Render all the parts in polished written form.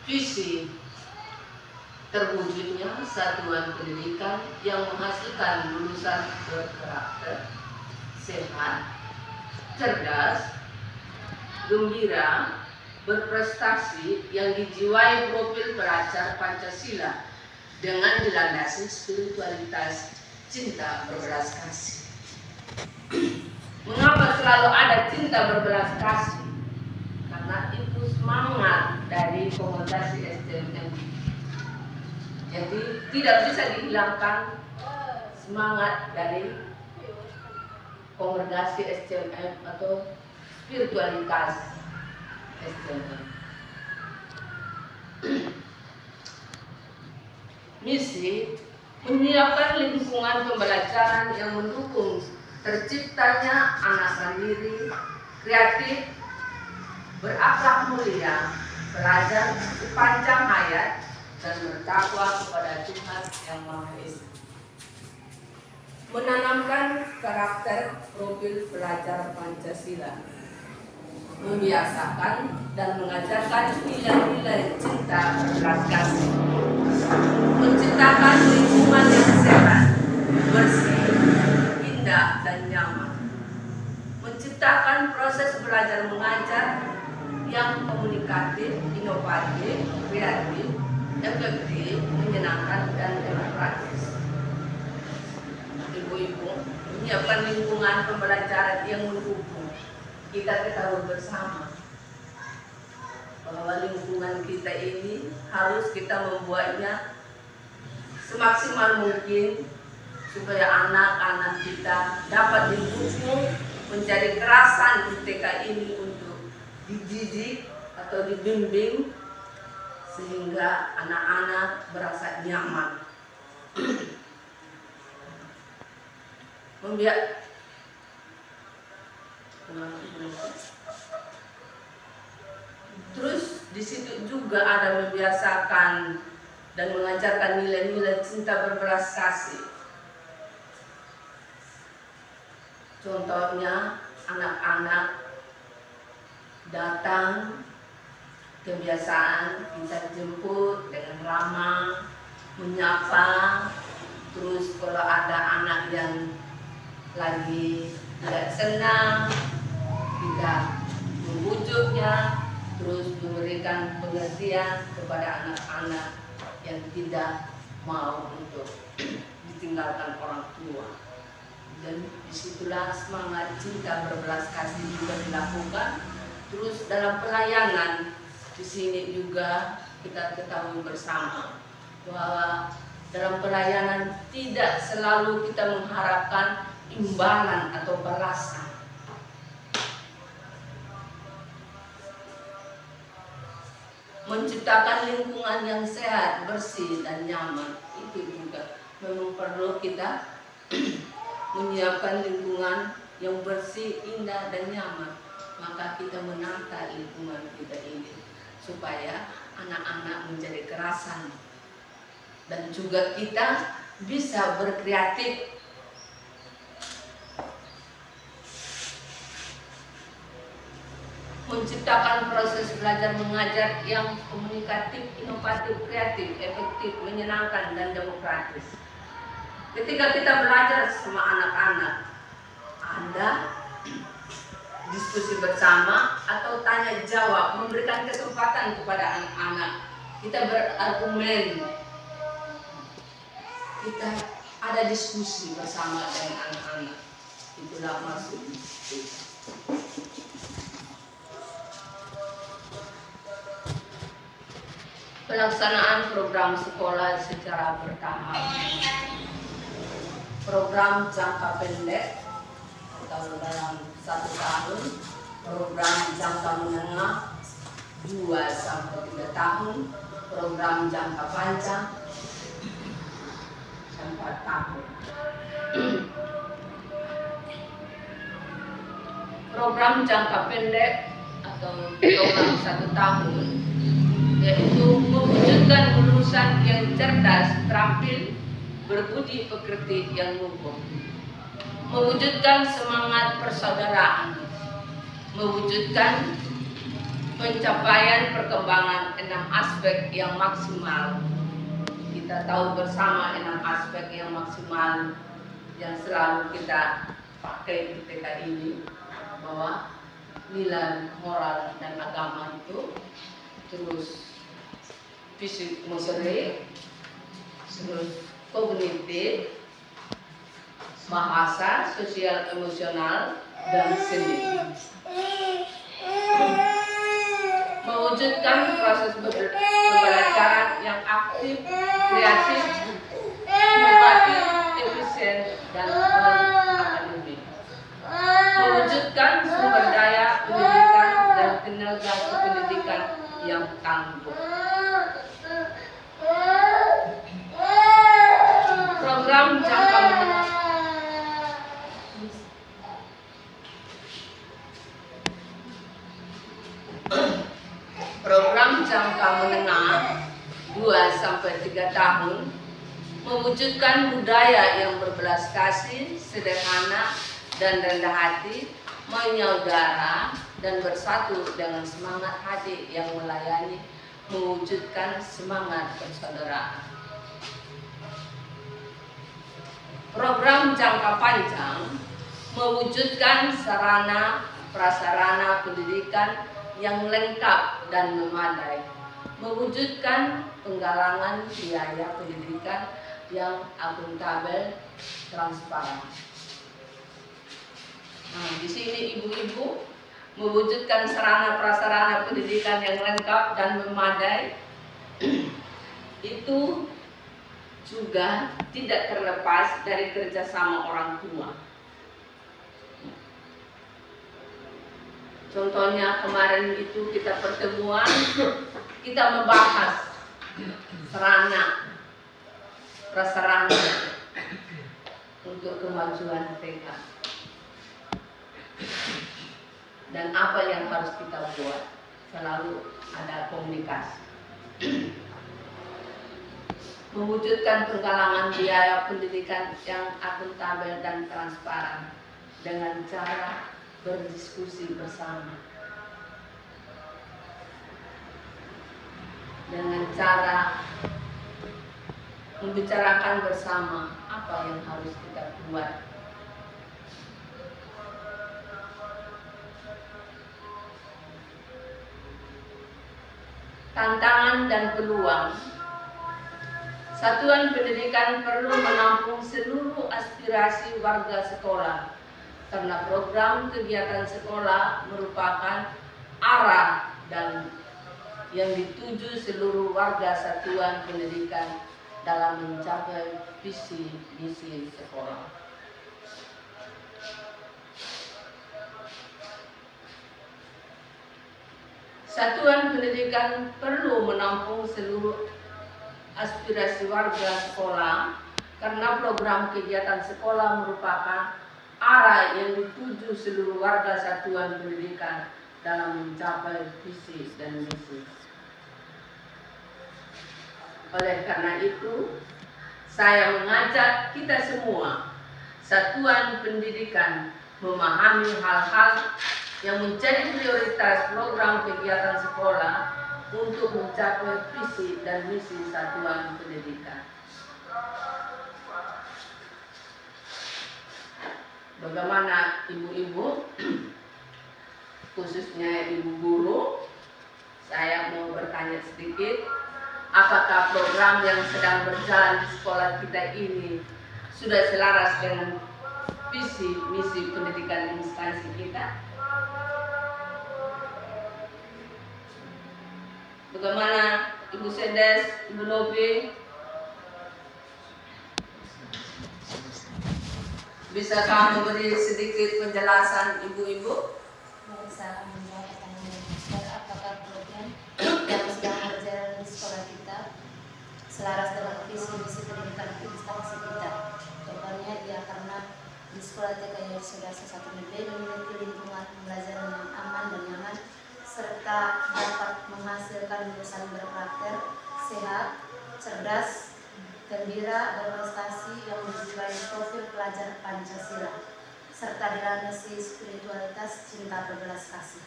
visi terwujudnya satuan pendidikan yang menghasilkan lulusan berkarakter, sehat, cerdas, gembira, berprestasi, yang dijiwai profil pelajar Pancasila dengan dilandasi spiritualitas cinta berbelas kasih. Mengapa selalu ada cinta berbelas kasih? Karena itu semangat dari Kongregasi STMM. Jadi tidak bisa dihilangkan semangat dari Kongregasi STMM atau spiritualitas STMM. Misi menyiapkan lingkungan pembelajaran yang mendukung terciptanya anak mandiri, kreatif, berakhlak mulia, pelajar sepanjang hayat, dan bertakwa kepada Tuhan Yang Maha Esa. Menanamkan karakter profil pelajar Pancasila, membiasakan dan mengajarkan nilai-nilai cinta berbelas kasih, menciptakan lingkungan yang sehat, bersih, indah, dan nyaman, menciptakan proses belajar mengajar yang komunikatif, inovatif, kreatif, efektif, menyenangkan, dan demokratis. Ibu-ibu menyiapkan lingkungan pembelajaran yang mendukung. Kita ketahui bersama bahwa lingkungan kita ini harus kita membuatnya semaksimal mungkin supaya anak-anak kita dapat didukung menjadi kerasan di TK ini untuk dididik atau dibimbing sehingga anak-anak merasa nyaman. Terus di situ juga ada membiasakan dan mengajarkan nilai-nilai cinta berbelas kasih. Contohnya anak-anak datang, kebiasaan kita jemput dengan ramah, menyapa. Terus kalau ada anak yang lagi tidak senang, kita membujuknya, terus memberikan pengertian kepada anak-anak yang tidak mau untuk ditinggalkan orang tua. Dan disitulah semangat cinta berbelas kasih juga dilakukan. Terus dalam pelayanan di sini juga kita ketahui bersama bahwa dalam pelayanan tidak selalu kita mengharapkan imbalan atau balasan. Menciptakan lingkungan yang sehat, bersih, dan nyaman, itu juga memang perlu kita menyiapkan lingkungan yang bersih, indah, dan nyaman. Maka kita menata lingkungan kita ini supaya anak-anak menjadi kerasan dan juga kita bisa berkreatif. Menciptakan proses belajar mengajar yang komunikatif, inovatif, kreatif, efektif, menyenangkan, dan demokratis. Ketika kita belajar sama anak-anak, ada diskusi bersama atau tanya jawab, memberikan kesempatan kepada anak-anak. Kita berargumen, kita ada diskusi bersama dengan anak-anak. Itulah maksud kita. Pelaksanaan program sekolah secara bertahap. Program jangka pendek atau dalam 1 tahun, program jangka menengah 2 sampai 3 tahun, program jangka panjang 4 tahun. Program jangka pendek atau program 1 tahun yaitu mewujudkan lulusan yang cerdas, terampil, berbudi pekerti yang luhur, mewujudkan semangat persaudaraan, mewujudkan pencapaian perkembangan 6 aspek yang maksimal. Kita tahu bersama 6 aspek yang maksimal yang selalu kita pakai di TK ini, bahwa nilai moral dan agama itu, terus fisik motorik, terus kognitif, bahasa, sosial emosional, dan seni. Mewujudkan proses pembelajaran yang aktif, kreatif, inovatif, efisien, dan akademik. Mewujudkan sumber daya pendidikan dan tenaga pendidikan yang tangguh. Program jangka menengah. Program jangka menengah 2-3 tahun mewujudkan budaya yang berbelas kasih, sederhana, dan rendah hati, menyaudara, dan bersatu dengan semangat hati yang melayani, mewujudkan semangat persaudaraan. Program jangka panjang mewujudkan sarana prasarana pendidikan yang lengkap dan memadai, mewujudkan penggalangan biaya pendidikan yang akuntabel, transparan. Nah, di sini ibu-ibu, mewujudkan sarana prasarana pendidikan yang lengkap dan memadai itu juga tidak terlepas dari kerjasama orang tua. Contohnya kemarin itu kita pertemuan, kita membahas sarana prasarana untuk kemajuan TK dan apa yang harus kita buat. Selalu ada komunikasi. Mewujudkan penggalangan biaya pendidikan yang akuntabel dan transparan dengan cara berdiskusi bersama, dengan cara membicarakan bersama apa yang harus kita buat. Tantangan dan peluang. Satuan pendidikan perlu menampung seluruh aspirasi warga sekolah, karena program kegiatan sekolah merupakan arah dan yang dituju seluruh warga satuan pendidikan dalam mencapai visi misi sekolah. Satuan pendidikan perlu menampung seluruh aspirasi warga sekolah, karena program kegiatan sekolah merupakan arah yang dituju seluruh warga satuan pendidikan dalam mencapai visi dan misi. Oleh karena itu, saya mengajak kita semua, satuan pendidikan, memahami hal-hal yang menjadi prioritas program kegiatan sekolah untuk mencapai visi dan misi satuan pendidikan. Bagaimana ibu-ibu, khususnya ibu guru, saya mau bertanya sedikit, apakah program yang sedang berjalan di sekolah kita ini sudah selaras dengan visi misi pendidikan instansi kita? Bagaimana Ibu Sedes, Ibu Novi? Bisakah memberi sedikit penjelasan ibu-ibu? Bisa menjawab pertanyaan apakah program yang sedang berjalan di sekolah kita selaras dengan visi misi pendidikan instansi kita? Jawabannya ya, karena di sekolah TK yang sudah satu negeri memiliki lingkungan pembelajaran yang aman dan nyaman, serta dapat menghasilkan lulusan berkarakter, sehat, cerdas, gembira, berprestasi yang menjiwai profil pelajar Pancasila, serta dilandasi spiritualitas cinta berbelas kasih.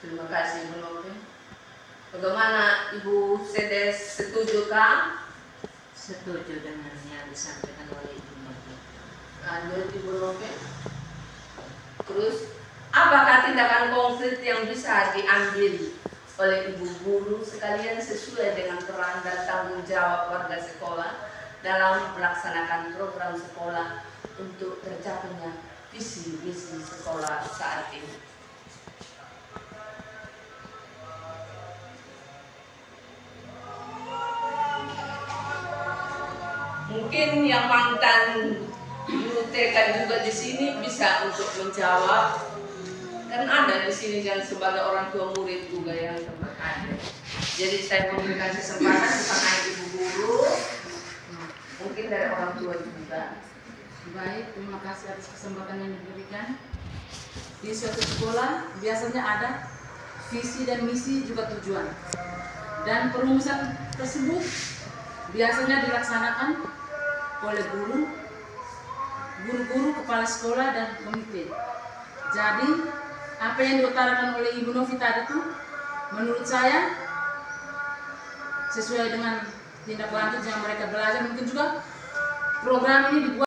Terima kasih Ibu Novi. Bagaimana Ibu Sedes, setujukah? Setuju dengan yang disampaikan oleh Ibu Novi. Lanjut Ibu Novi. Terus, apakah tindakan konkret yang bisa diambil oleh ibu guru sekalian sesuai dengan peran dan tanggung jawab warga sekolah dalam melaksanakan program sekolah untuk tercapainya visi misi sekolah saat ini? Mungkin yang mantan guru TK juga di sini bisa untuk menjawab. Kan ada di sini yang sebagai orang tua murid juga yang ada. Jadi saya memberikan kesempatan kepada ibu guru, mungkin dari orang tua juga. Baik, terima kasih atas kesempatan yang diberikan. Di suatu sekolah biasanya ada visi dan misi juga tujuan. Dan perumusan tersebut biasanya dilaksanakan oleh guru-guru, kepala sekolah dan komite. Jadi apa yang diutarakan oleh Ibu Novi tadi itu menurut saya sesuai dengan tindak lanjut yang mereka belajar. Mungkin juga program ini dibuat